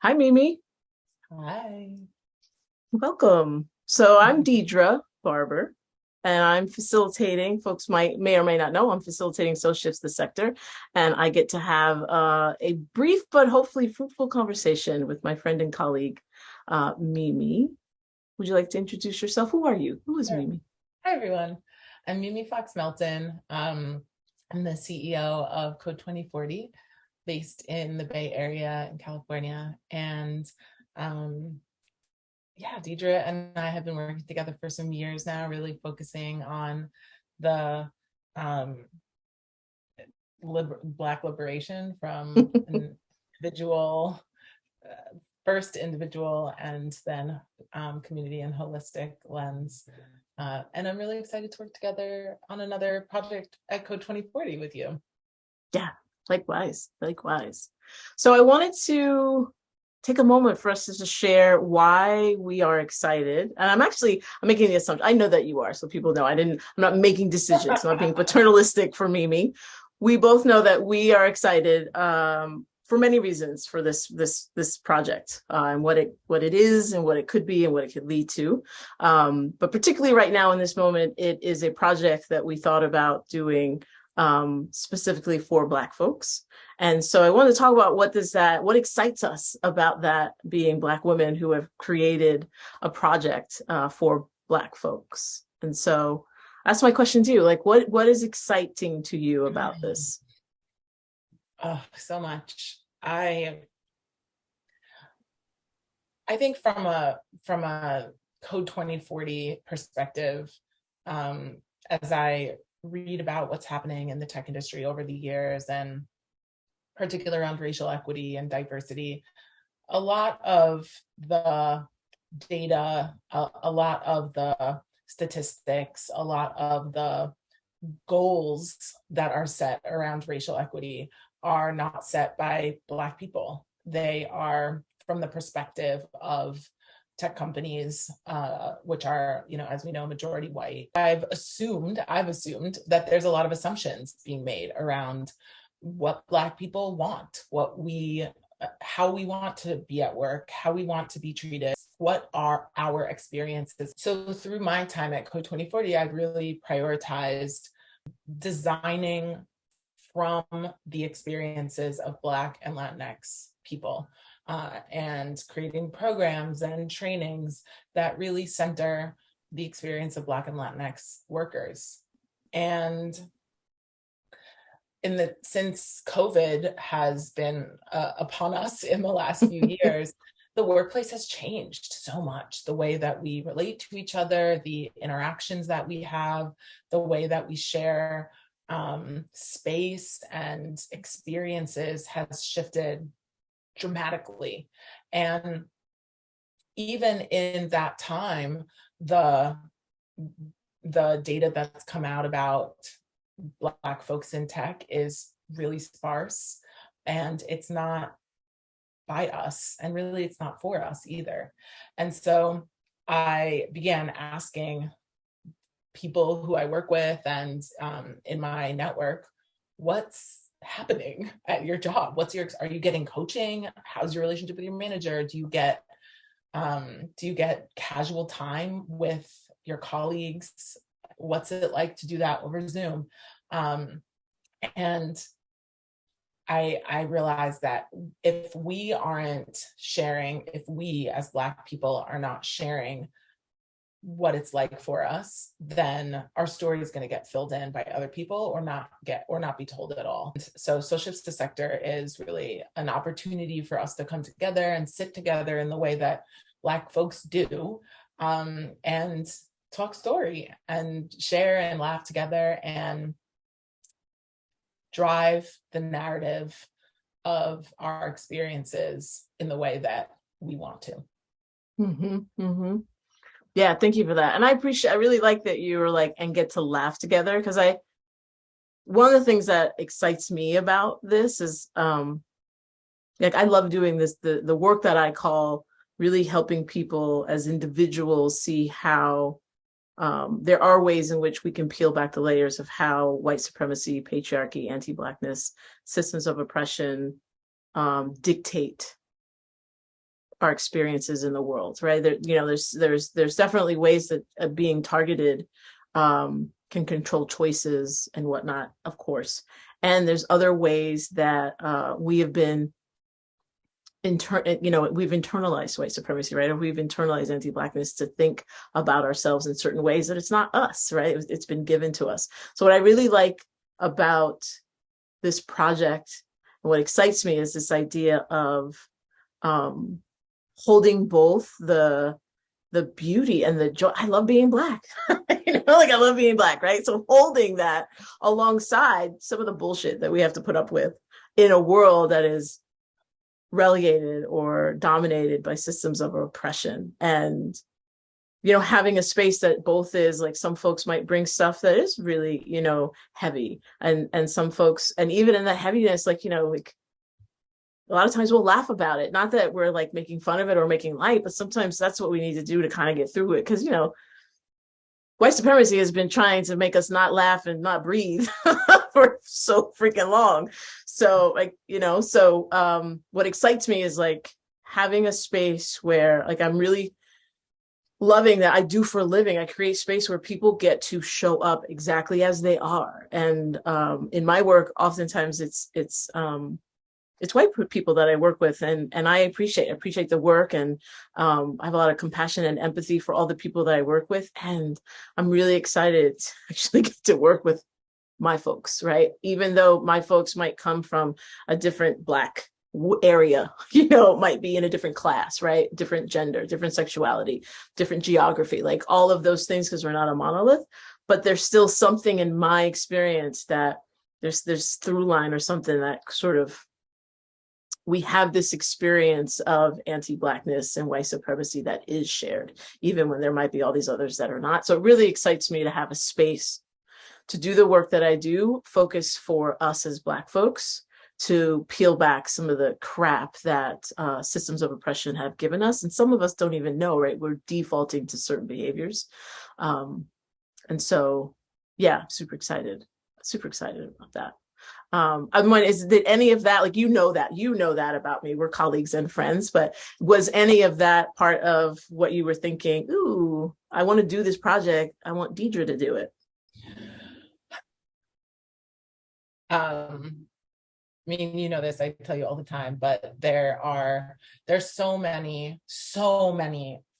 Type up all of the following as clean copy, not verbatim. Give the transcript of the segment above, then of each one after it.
Hi, Mimi. Hi. Welcome. So I'm Diedra Barber, and I'm facilitating. Folks may or may not know I'm facilitating So Shifts the Sector, and I get to have a brief but hopefully fruitful conversation with my friend and colleague, Mimi. Would you like to introduce yourself? Who are you? Who is Sure. Mimi? Hi, everyone. I'm Mimi Fox Melton. I'm the CEO of Code2040, based in the Bay Area in California. And um, yeah, Deidre and I have been working together for some years now, really focusing on the um, Black liberation from an individual, first individual, and then community and holistic lens. And I'm really excited to work together on another project at Code 2040 with you. Yeah, likewise, likewise. So I wanted to take a moment for us to just share why we are excited. And I'm making the assumption. I know that you are, so people know I'm not making decisions. I'm not being paternalistic for Mimi. We both know that we are excited for many reasons for this project and what it is and what it could be and what it could lead to. But particularly right now in this moment, it is a project that we thought about doing specifically for Black folks. And so I want to talk about what excites us about that, being Black women who have created a project for Black folks. And so that's my question to you. Like, what is exciting to you about this? Oh, so much. I think from a Code 2040 perspective, as I read about what's happening in the tech industry over the years, and particularly around racial equity and diversity, a lot of the data, a lot of the statistics, a lot of the goals that are set around racial equity are not set by Black people. They are from the perspective of tech companies, which are, as we know, majority white. I've assumed that there's a lot of assumptions being made around what Black people want, how we want to be at work, how we want to be treated, what are our experiences. So through my time at Code 2040, I've really prioritized designing from the experiences of Black and Latinx people, and creating programs and trainings that really center the experience of Black and Latinx workers. And since COVID has been upon us in the last few years, the workplace has changed so much. The way that we relate to each other, the interactions that we have, the way that we share space and experiences has shifted dramatically. And even in that time, the data that's come out about Black folks in tech is really sparse, and it's not by us, and really it's not for us either. And so I began asking people who I work with and in my network, what's happening at your job? Are you getting coaching? How's your relationship with your manager? Do you get casual time with your colleagues? What's it like to do that over Zoom? And I realized that if we as Black people are not sharing what it's like for us, then our story is going to get filled in by other people or not be told at all. So Shifts to Sector is really an opportunity for us to come together and sit together in the way that Black folks do, and talk story and share and laugh together and drive the narrative of our experiences in the way that we want to. Mm-hmm, mm-hmm. Yeah, thank you for that. And I really like that you were like, and get to laugh together, because one of the things that excites me about this is like I love doing this, the work that I call really helping people as individuals see how there are ways in which we can peel back the layers of how white supremacy, patriarchy, anti-Blackness, systems of oppression dictate our experiences in the world, right? There, there's definitely ways that being targeted can control choices and whatnot, of course. And there's other ways that we have been we've internalized white supremacy, right? Or we've internalized anti-Blackness to think about ourselves in certain ways that it's not us, right? It's been given to us. So what I really like about this project, and what excites me, is this idea of holding both the beauty and the joy. I love being Black. Like I love being Black, right? So holding that alongside some of the bullshit that we have to put up with in a world that is relegated or dominated by systems of oppression. And having a space that both is like, some folks might bring stuff that is really heavy, and some folks, and even in that heaviness, like like a lot of times we'll laugh about it, not that we're like making fun of it or making light, but sometimes that's what we need to do to kind of get through it, because white supremacy has been trying to make us not laugh and not breathe for so freaking long. So what excites me is like having a space where, like, I'm really loving that I do for a living. I create space where people get to show up exactly as they are. And in my work, oftentimes it's white people that I work with, and I appreciate the work, and I have a lot of compassion and empathy for all the people that I work with, and I'm really excited to actually get to work with my folks, right? Even though my folks might come from a different Black area, might be in a different class, right? Different gender, different sexuality, different geography, like all of those things, because we're not a monolith, but there's still something in my experience that there's through line or something that sort of, we have this experience of anti-Blackness and white supremacy that is shared, even when there might be all these others that are not. So it really excites me to have a space to do the work that I do, focus for us as Black folks, to peel back some of the crap that systems of oppression have given us. And some of us don't even know, right? We're defaulting to certain behaviors. And so, yeah, super excited about that. I'm wondering, did any of that, like, that about me, we're colleagues and friends, but was any of that part of what you were thinking, ooh, I want to do this project, I want Diedra to do it? I mean, this, I tell you all the time, but there's so many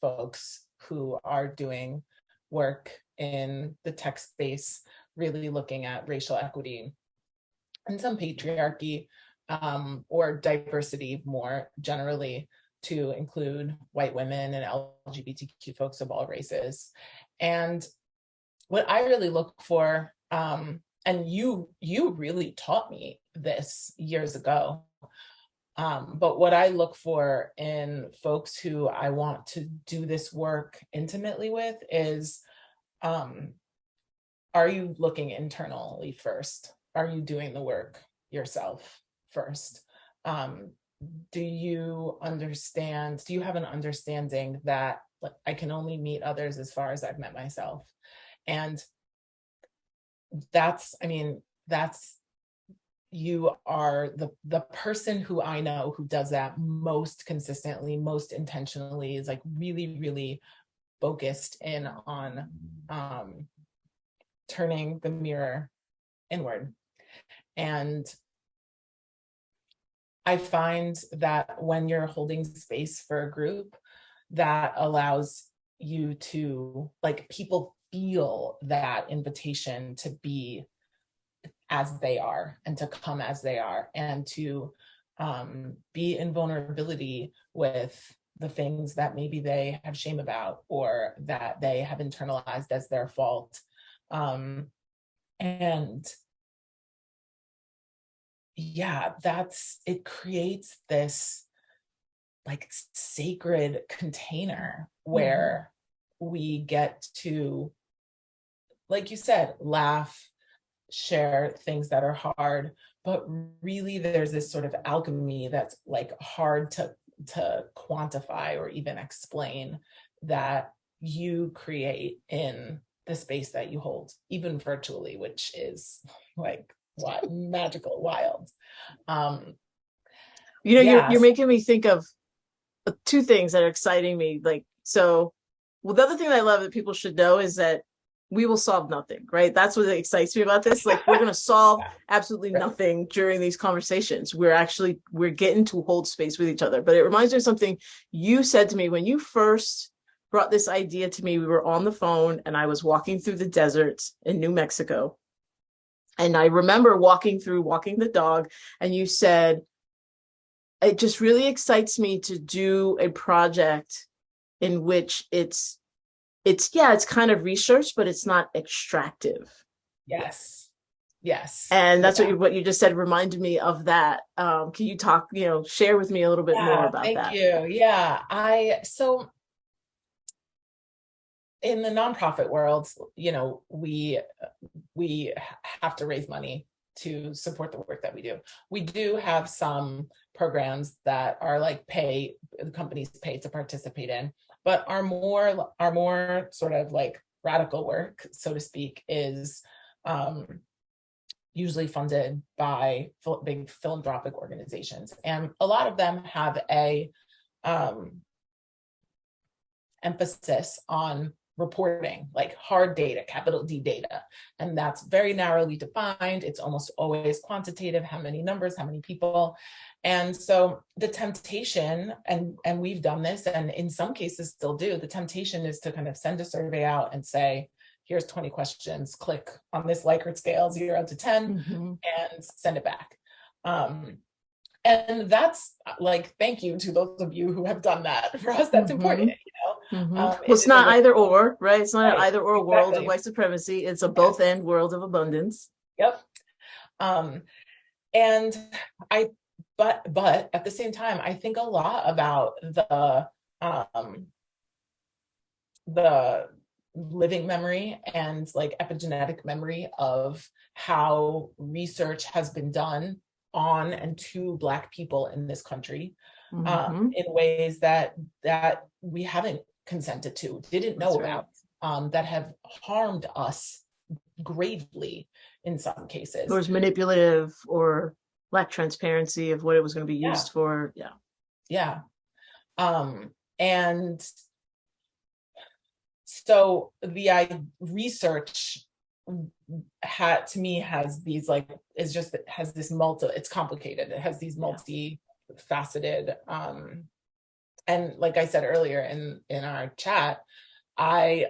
folks who are doing work in the tech space, really looking at racial equity and some patriarchy, or diversity more generally, to include white women and LGBTQ folks of all races. And what I really look for, and you really taught me this years ago, but what I look for in folks who I want to do this work intimately with is, are you looking internally first? Are you doing the work yourself first? Do you have an understanding that, like, I can only meet others as far as I've met myself? And you are the person who I know who does that most consistently, most intentionally, is like really, really focused in on turning the mirror inward. And I find that when you're holding space for a group, that allows you to, like, people feel that invitation to be as they are and to come as they are, and to be in vulnerability with the things that maybe they have shame about or that they have internalized as their fault. And yeah, it creates this like sacred container where we get to, like you said, laugh, share things that are hard, but really there's this sort of alchemy that's like hard to quantify or even explain, that you create in the space that you hold, even virtually, which is like what magical, wild. You're making me think of two things that are exciting me. Like, so, well, the other thing that I love that people should know is that we will solve nothing, right? That's what excites me about this. Like, we're going to solve absolutely nothing during these conversations. We're getting to hold space with each other. But it reminds me of something you said to me when you first brought this idea to me. We were on the phone and I was walking through the desert in New Mexico. And I remember walking the dog, and you said, it just really excites me to do a project in which it's kind of research, but it's not extractive. Yes. Yes. And that's what you just said reminded me of that. Can you talk, share with me a little bit more about thank that? you. Yeah. So in the nonprofit world, we have to raise money to support the work that we do. We do have some programs that are like companies pay to participate in, but our more sort of like radical work, so to speak, is usually funded by big philanthropic organizations. And a lot of them have a emphasis on reporting, like hard data, capital D data. And that's very narrowly defined. It's almost always quantitative, how many numbers, how many people. And so the temptation, and we've done this, and in some cases still do, the temptation is to kind of send a survey out and say, here's 20 questions, click on this Likert scale, 0 to 10, and send it back. And that's like, thank you to those of you who have done that. For us, that's important, well, it's not either or, right? It's not an either or world of white supremacy. It's a both end world of abundance. Yep. And but at the same time, I think a lot about the living memory and like epigenetic memory of how research has been done on and to Black people in this country, in ways that we haven't consented to, didn't know about, that have harmed us gravely in some cases. Or was manipulative or lack transparency of what it was going to be used for. Yeah. And so the research to me has these like, it's complicated. It has these multi-faceted, and like I said earlier in our chat, I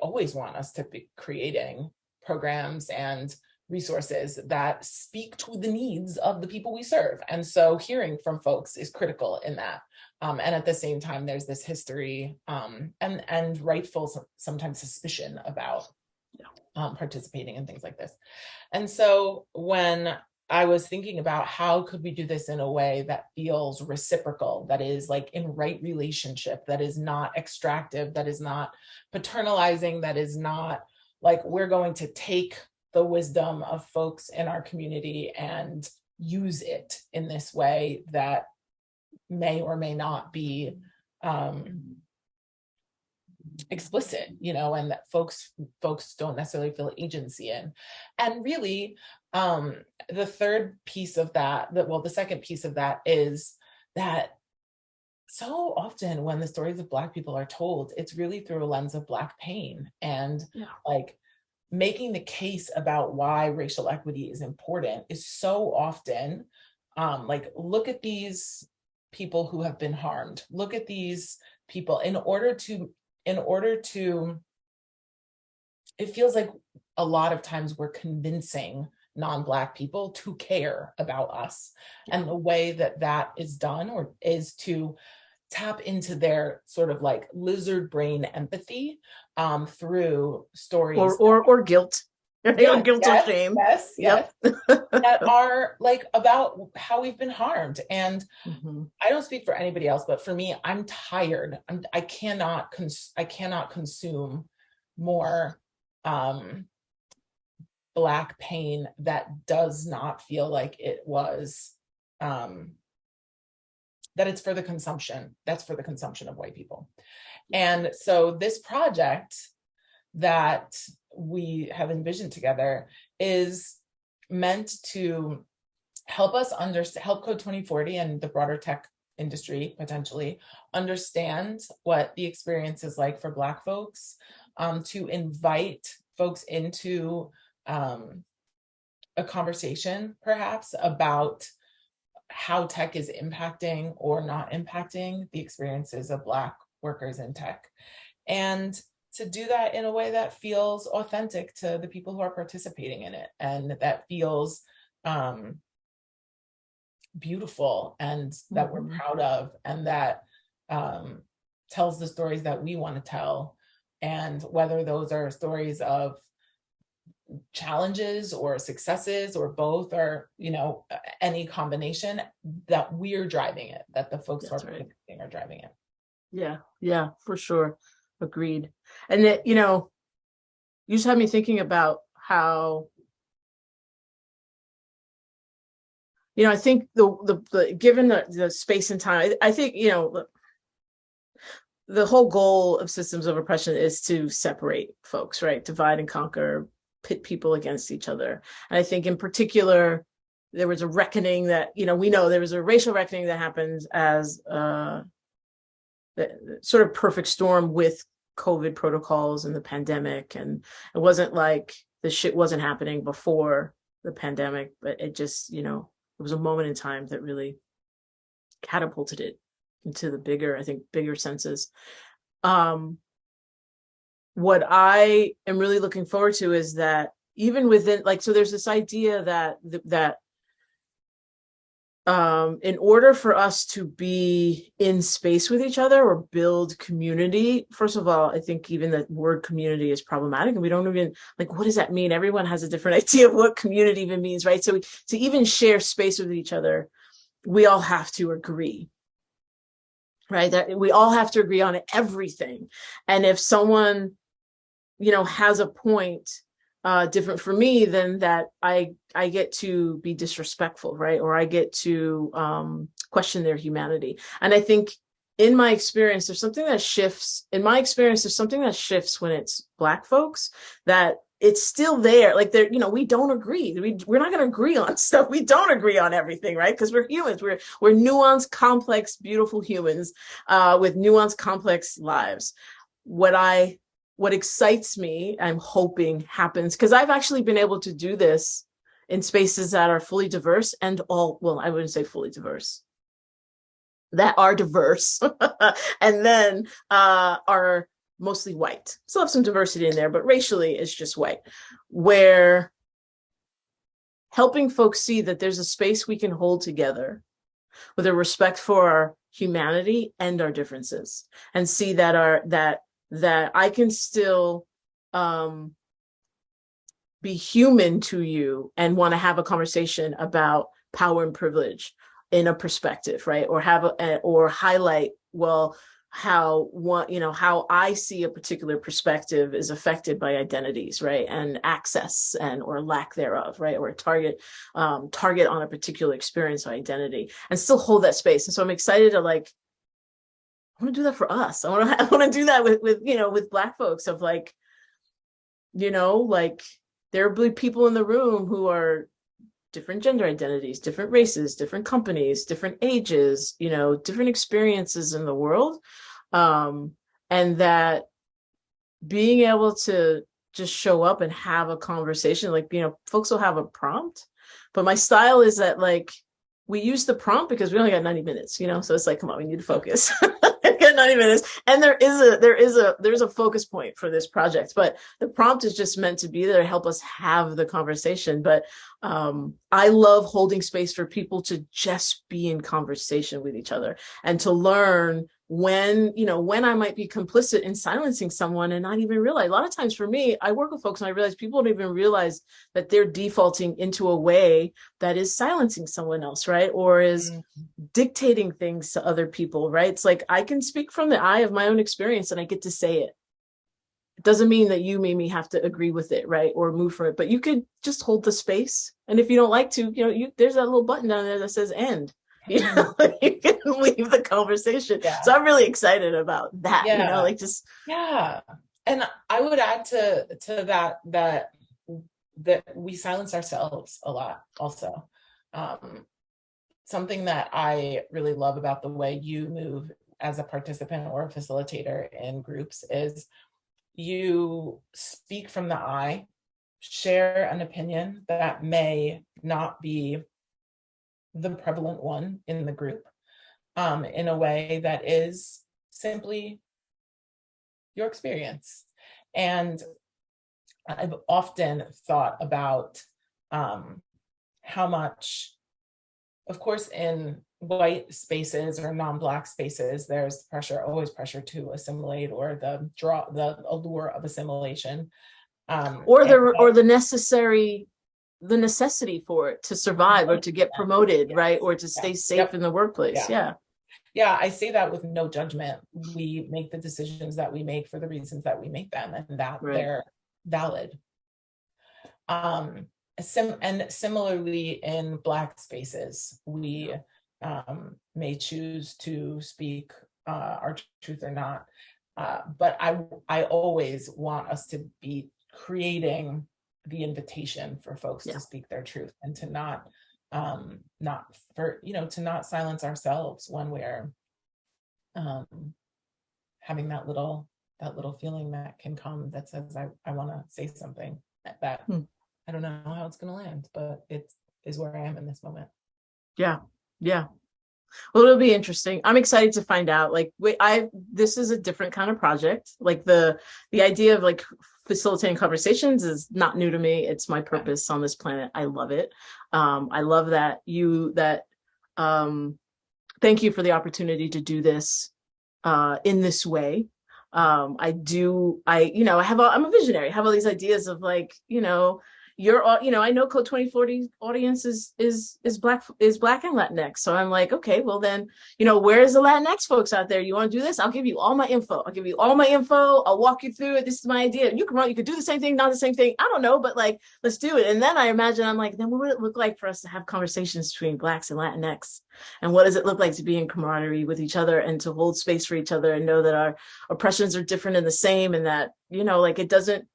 always want us to be creating programs and resources that speak to the needs of the people we serve. And so hearing from folks is critical in that. And at the same time, there's this history and rightful sometimes suspicion about participating in things like this. And so when I was thinking about how could we do this in a way that feels reciprocal, that is like in right relationship, that is not extractive, that is not paternalizing, that is not like we're going to take the wisdom of folks in our community and use it in this way that may or may not be explicit, and that folks don't necessarily feel agency in. And really, the third piece of that, the second piece of that is that so often when the stories of Black people are told, it's really through a lens of Black pain and like making the case about why racial equity is important is so often like, look at these people who have been harmed, look at these people in order to, it feels like a lot of times we're convincing non-Black people to care about us. And the way that is done is to tap into their sort of like lizard brain empathy through stories or guilt. Guilt or shame. Yes. That are like about how we've been harmed. And I don't speak for anybody else, but for me, I'm tired. I cannot consume more Black pain that does not feel like it was that it's for the consumption. That's for the consumption of white people. And so this project that we have envisioned together is meant to help us help Code2040 and the broader tech industry potentially understand what the experience is like for Black folks, to invite folks into a conversation perhaps about how tech is impacting or not impacting the experiences of Black workers in tech. And to do that in a way that feels authentic to the people who are participating in it, and that feels beautiful, and that we're proud of, and that tells the stories that we want to tell. And whether those are stories of challenges or successes or both, or any combination, that we're driving it, that the folks who are participating are driving it. Yeah, for sure. Agreed. And that, you just had me thinking about how, I think the given the space and time, I think, the whole goal of systems of oppression is to separate folks, right? Divide and conquer, pit people against each other. And I think in particular, there was a reckoning that, we know there was a racial reckoning that happened as the sort of perfect storm with COVID protocols and the pandemic. And it wasn't like the shit wasn't happening before the pandemic, but it just, it was a moment in time that really catapulted it into the bigger senses. What I am really looking forward to is that even within, so there's this idea that in order for us to be in space with each other or build community, first of all, I think even the word community is problematic, and we don't even, what does that mean? Everyone has a different idea of what community even means, right? So to even share space with each other, we all have to agree, right? That we all have to agree on everything. And if someone, has a point different for me, then that I get to be disrespectful, right? Or I get to question their humanity. And I think in my experience, there's something that shifts. In my experience, there's something that shifts when it's Black folks, that it's still there. We don't agree. We're not going to agree on stuff. We don't agree on everything, right? Because we're humans. We're nuanced, complex, beautiful humans with nuanced, complex lives. What excites me, I'm hoping happens, because I've actually been able to do this in spaces that are fully diverse and I wouldn't say fully diverse, that are diverse and then are mostly white. Still have some diversity in there, but racially it's just white, where helping folks see that there's a space we can hold together with a respect for our humanity and our differences, and see that I can still be human to you and want to have a conversation about power and privilege in a perspective, right? Or or highlight, how I see a particular perspective is affected by identities, right? And access or lack thereof, right? Or target on a particular experience or identity, and still hold that space. And so I'm excited to I want to do that for us. I want to do that with Black folks, of there will be people in the room who are different gender identities, different races, different companies, different ages, different experiences in the world. And that being able to just show up and have a conversation, folks will have a prompt, but my style is that we use the prompt because we only got 90 minutes, so it's come on, we need to focus. 90 minutes, and there's a focus point for this project, but the prompt is just meant to be there to help us have the conversation. But I love holding space for people to just be in conversation with each other, and to learn when I might be complicit in silencing someone and not even realize. A lot of times for me, I work with folks and I realize people don't even realize that they're defaulting into a way that is silencing someone else, right? Or is dictating things to other people, right? It's I can speak from the eye of my own experience and I get to say it. It doesn't mean that you made me have to agree with it, right? Or move from it, but you could just hold the space. And if you don't like to, there's that little button down there that says end. You can leave the conversation. Yeah. So I'm really excited about that. Yeah. Yeah. And I would add to that we silence ourselves a lot also. something that I really love about the way you move as a participant or a facilitator in groups is you speak from the I, share an opinion that may not be the prevalent one in the group, in a way that is simply your experience. And I've often thought about how much, of course, in white spaces or non-Black spaces, there's always pressure to assimilate, or the allure of assimilation, or the necessity for it to survive or to get promoted, right, or to stay safe in the workplace. Yeah, I say that with no judgment. We make the decisions that we make for the reasons that we make them, and that they're valid. And similarly, in Black spaces, we may choose to speak our truth or not. But I always want us to be creating the invitation for folks to speak their truth, and to not silence ourselves when we're having that little feeling that can come that says, I want to say something that I don't know how it's going to land, but it is where I am in this moment. Yeah. Well, it'll be interesting. I'm excited to find out. Like, this is a different kind of project. Like the idea of like facilitating conversations is not new to me. It's my purpose on this planet. I love it. I love that thank you for the opportunity to do this in this way. I'm a visionary. I have all these ideas of like, I know Code2040 audience is Black and Latinx. So I'm like, okay, well then, where's the Latinx folks out there? You want to do this? I'll give you all my info. I'll walk you through it. This is my idea. You could do the same thing, not the same thing. I don't know, but like, let's do it. And then I imagine, I'm like, then what would it look like for us to have conversations between Blacks and Latinx? And what does it look like to be in camaraderie with each other and to hold space for each other and know that our oppressions are different and the same, and that, it doesn't,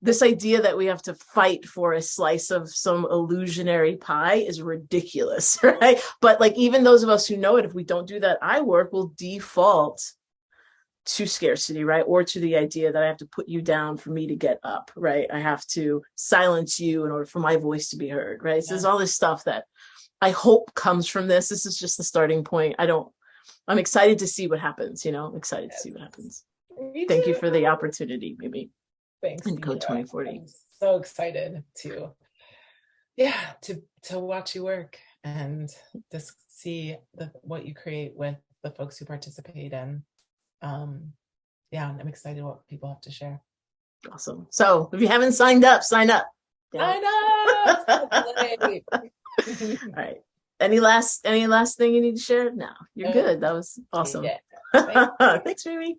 this idea that we have to fight for a slice of some illusionary pie is ridiculous, right? But like, even those of us who know it, if we don't do that I work, will default to scarcity, right? Or to the idea that I have to put you down for me to get up, right? I have to silence you in order for my voice to be heard, right? So there's all this stuff that I hope comes from this. This is just the starting point. I'm excited to see what happens, excited to see what happens. Thank you for the opportunity, Mimi. Thanks. In Code2040. I'm so excited to watch you work and just see what you create with the folks who participate in. I'm excited what people have to share. Awesome. So if you haven't signed up, sign up. I know. All right. Any last thing you need to share? No, you're good. That was awesome. Thanks, Mimi.